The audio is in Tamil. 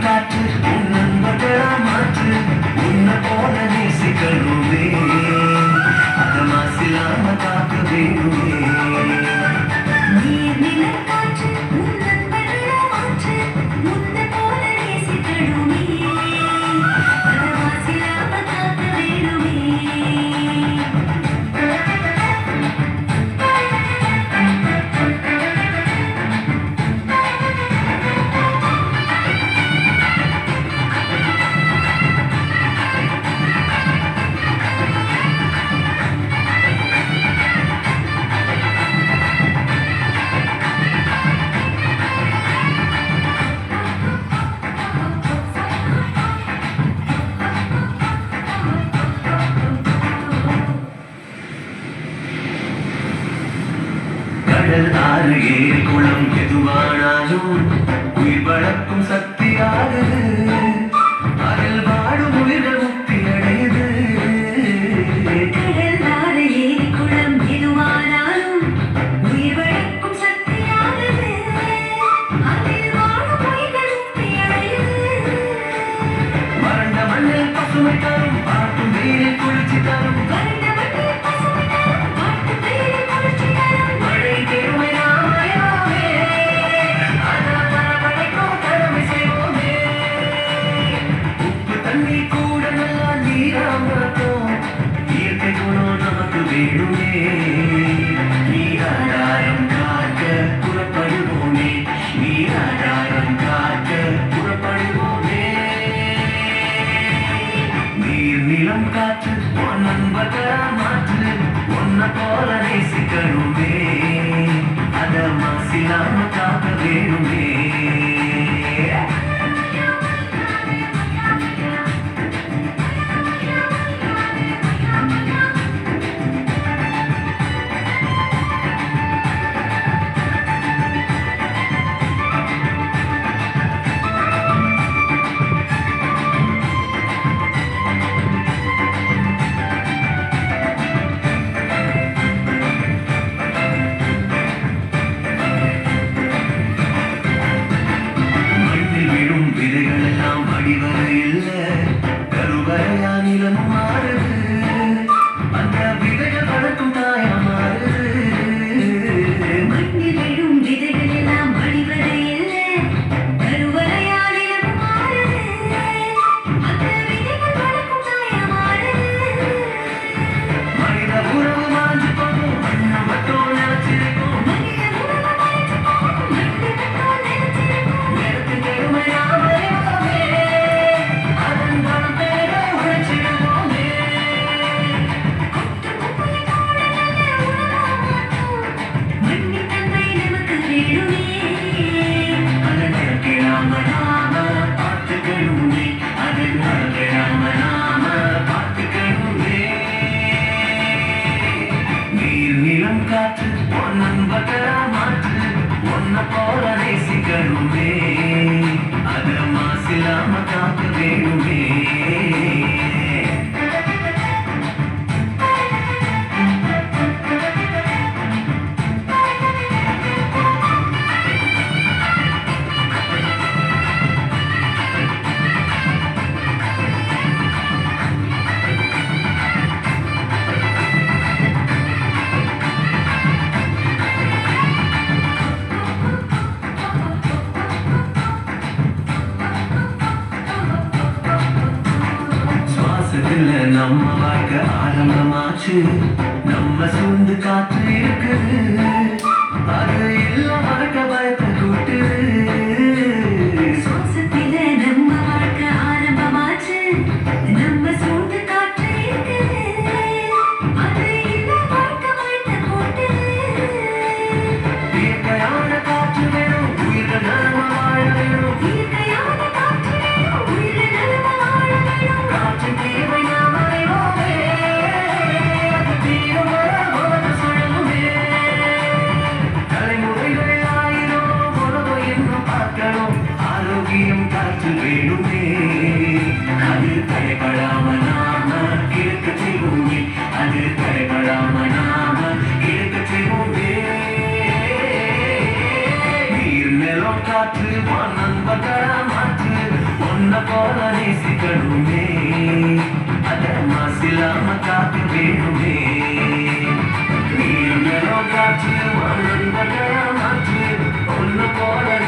காற்று நண்பர்களா மாற்று உன்னை போல நேசிக்கணுமே அத மாசிலாம காக்க வேணுமே கடல் ஆறு ஏரி குளம் எதுவானாலும் உயிர் வளர்க்கும் சக்தியாகுது அதில் வாழும் உயிர்கள் முக்தி அடையுது கடல் ஆறு ஏரி குளம் எதுவானாலும் உயிர் வளர்க்கும் சக்தியாகுது அதில் வாழும் உயிர்கள் முக்தி அடையுது வறண்ட மண்ணில் பசுமை தரும் பாட்டும் நீரில் குளிர்ச்சி தரும் நீராதாரம் காக்க புறப்படுவோமே நீராதாரம் காக்க புறப்படுவோமே நீர் நிலம் காற்று உன் நண்பர்களா மாற்று உன்னை போல நேசிக்கணுமே அத மாசிலாம காக்க வேணுமே கருவறையா நிலம் மாறுது அந்த விதைகள் வளர்க்கும் தாயா மாறுது மண்ணில் விழும் விதைகள் எல்லாம் அடிவதை இல்லை கருவறையா நிலம் மாறுது அந்த விதைகள் வளர்க்கும் தாயா மாறுது மனித உறவு மாஞ்சு போகும் மண்ணை மட்டும் நினைச்சிருக்கும் மனித உறவு மாஞ்சு போகும் மண்ணை மட்டும் நினைச்சிருக்கும் நேரத்தின் பெருமையாக காற்று உன் நண்பர்களா மாற்று உன்னை போல நேசிக்கணுமே அத மாசிலாம காக்க வேணுமே நம்ம வாழ்க்கை ஆரம்பமாச்சு நம்ம சூழ்ந்து காற்று இருக்குது அது எல்லாம் மறக்க பயத்தை கூட்டுது சுவாசத்தில நம்ம வாழ்க்கை ஆரம்பமாச்சு நம்ம சூழ்ந்து காற்று இருக்குது அது எல்லாம் மனசில்லாம காத்து வேணுமே நீங்களோ காற்று வாழ்ந்தவர்களா மாற்று ஒன்று போல